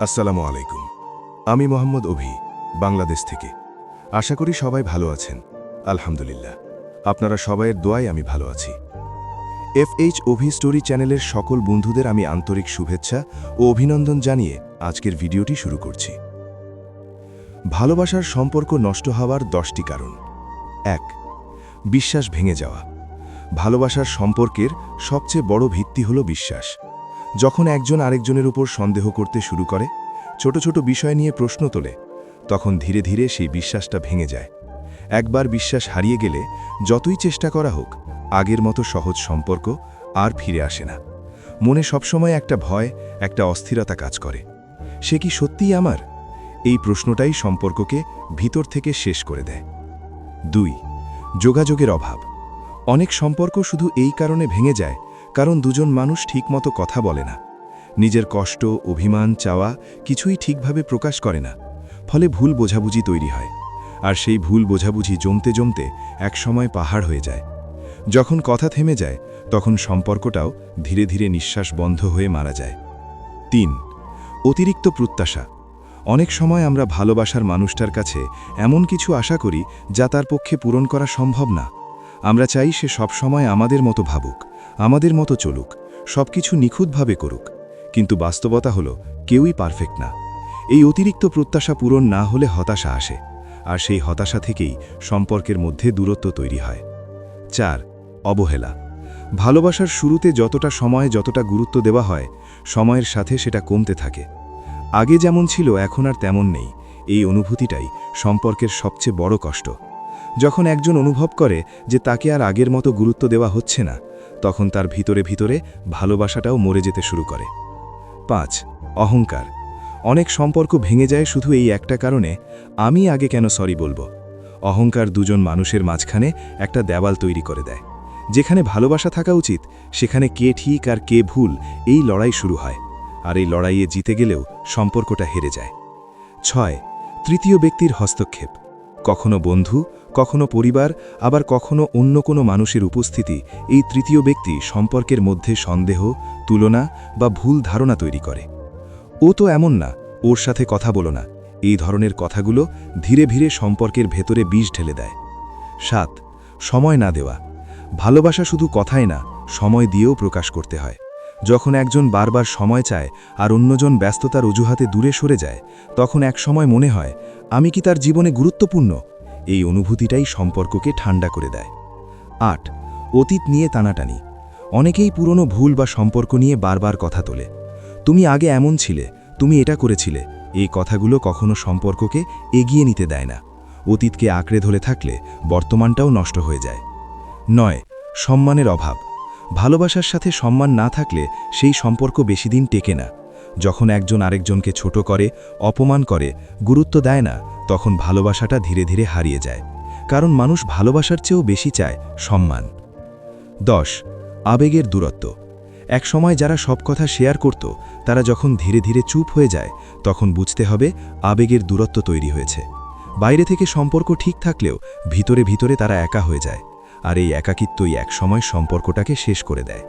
আসসালামু আলাইকুম। আমি মোহাম্মদ অভি, বাংলাদেশ থেকে। আশা করি সবাই ভালো আছেন। আলহামদুলিল্লাহ, আপনারা সবাইয়ের দোয়ায় আমি ভালো আছি। FH অভি স্টোরি চ্যানেলের সকল বন্ধুদের আমি আন্তরিক শুভেচ্ছা ও অভিনন্দন জানিয়ে আজকের ভিডিওটি শুরু করছি। ভালোবাসার সম্পর্ক নষ্ট হওয়ার 10টি কারণ। 1. বিশ্বাস ভেঙে যাওয়া। ভালোবাসার সম্পর্কের সবচেয়ে বড় ভিত্তি হল বিশ্বাস। যখন একজন আরেকজনের উপর সন্দেহ করতে শুরু করে, ছোট ছোট বিষয় নিয়ে প্রশ্ন তোলে, তখন ধীরে ধীরে সেই বিশ্বাসটা ভেঙে যায়। একবার বিশ্বাস হারিয়ে গেলে যতই চেষ্টা করা হোক, আগের মতো সহজ সম্পর্ক আর ফিরে আসে না। মনে সবসময় একটা ভয়, একটা অস্থিরতা কাজ করে। সে কি সত্যিই আমার? এই প্রশ্নটাই সম্পর্ককে ভিতর থেকে শেষ করে দেয়। 2. যোগাযোগের অভাব। অনেক সম্পর্ক শুধু এই কারণে ভেঙে যায় কারণ দুজন মানুষ ঠিকমতো কথা বলে না। নিজের কষ্ট, অভিমান, চাওয়া কিছুই ঠিকভাবে প্রকাশ করে না। ফলে ভুল বোঝাবুঝি তৈরি হয়। আর সেই ভুল বোঝাবুঝি জমতে জমতে একসময় পাহাড় হয়ে যায়। যখন কথা থেমে যায়, তখন সম্পর্কটাও ধীরে ধীরে নিঃশ্বাস বন্ধ হয়ে মারা যায়। 3. অতিরিক্ত প্রত্যাশা। অনেক সময় আমরা ভালোবাসার মানুষটার কাছে এমন কিছু আশা করি যা তার পক্ষে পূরণ করা সম্ভব না। আমরা চাই সে সবসময় আমাদের মতো ভাবুক, আমাদের মতো চলুক, সবকিছু নিখুঁতভাবে করুক। কিন্তু বাস্তবতা হলো কেউই পারফেক্ট না। এই অতিরিক্ত প্রত্যাশা পূরণ না হলে হতাশা আসে, আর সেই হতাশা থেকেই সম্পর্কের মধ্যে দূরত্ব তৈরি হয়। 4. অবহেলা। ভালোবাসার শুরুতে যতটা সময়, যতটা গুরুত্ব দেওয়া হয়, সময়ের সাথে সেটা কমতে থাকে। আগে যেমন ছিল এখন আর তেমন নেই। এই অনুভূতিটাই সম্পর্কের সবচেয়ে বড় কষ্ট। যখন একজন অনুভব করে যে তাকে আর আগের মতো গুরুত্ব দেওয়া হচ্ছে না, তখন তার ভিতরে ভিতরে ভালোবাসাটাও মরে যেতে শুরু করে। 5. অহংকার। অনেক সম্পর্ক ভেঙে যায় শুধু এই একটা কারণে, আমি আগে কেন সরি বলবো। অহংকার দুজন মানুষের মাঝখানে একটা দেওয়াল তৈরি করে দেয়। যেখানে ভালোবাসা থাকা উচিত, সেখানে কে ঠিক আর কে ভুল, এই লড়াই শুরু হয়। আর এই লড়াইয়ে জিতে গেলেও সম্পর্কটা হেরে যায়। 6. তৃতীয় ব্যক্তির হস্তক্ষেপ। কখনো বন্ধু, কখনো পরিবার, আবার কখনো অন্য কোনো মানুষের উপস্থিতি, এই তৃতীয় ব্যক্তি সম্পর্কের মধ্যে সন্দেহ, তুলনা বা ভুল ধারণা তৈরি করে। ও তো এমন না, ওর সাথে কথা বলো না। এই ধরনের কথাগুলো ধীরে ধীরে সম্পর্কের ভেতরে বিষ ঢেলে দেয়। 7. সময় না দেওয়া। ভালোবাসা শুধু কথায় না, সময় দিয়েও প্রকাশ করতে হয়। যখন একজন বারবার সময় চায় আর অন্যজন ব্যস্ততার অজুহাতে দূরে সরে যায়, তখন এক সময় মনে হয়, আমি কি তার জীবনে গুরুত্বপূর্ণ? এই অনুভূতিটাই সম্পর্ককে ঠান্ডা করে দেয়। 8. অতীত নিয়ে টানাটানি। অনেকেই পুরনো ভুল বা সম্পর্ক নিয়ে বারবার কথা তোলে। তুমি আগে এমন ছিলে, তুমি এটা করেছিলে। এই কথাগুলো কখনো সম্পর্ককে এগিয়ে নিতে দেয় না। অতীতকে আঁকড়ে ধরে থাকলে বর্তমানটাও নষ্ট হয়ে যায়। 9. সম্মানের অভাব। ভালোবাসার সাথে সম্মান না থাকলে সেই সম্পর্ক বেশিদিন টেকে না। যখন একজন আরেকজনকে ছোট করে, অপমান করে, গুরুত্ব দেয় না, তখন ভালোবাসাটা ধীরে ধীরে হারিয়ে যায়। কারণ মানুষ ভালোবাসার চেয়েও বেশি চায় সম্মান। 10. আবেগের দূরত্ব। এক সময় যারা সব কথা শেয়ার করত, তারা যখন ধীরে ধীরে চুপ হয়ে যায়, তখন বুঝতে হবে আবেগের দূরত্ব তৈরি হয়েছে। বাইরে থেকে সম্পর্ক ঠিক থাকলেও ভিতরে ভিতরে তারা একা হয়ে যায়। আর এই একাকিত্বই এক সময় সম্পর্কটাকে শেষ করে দেয়।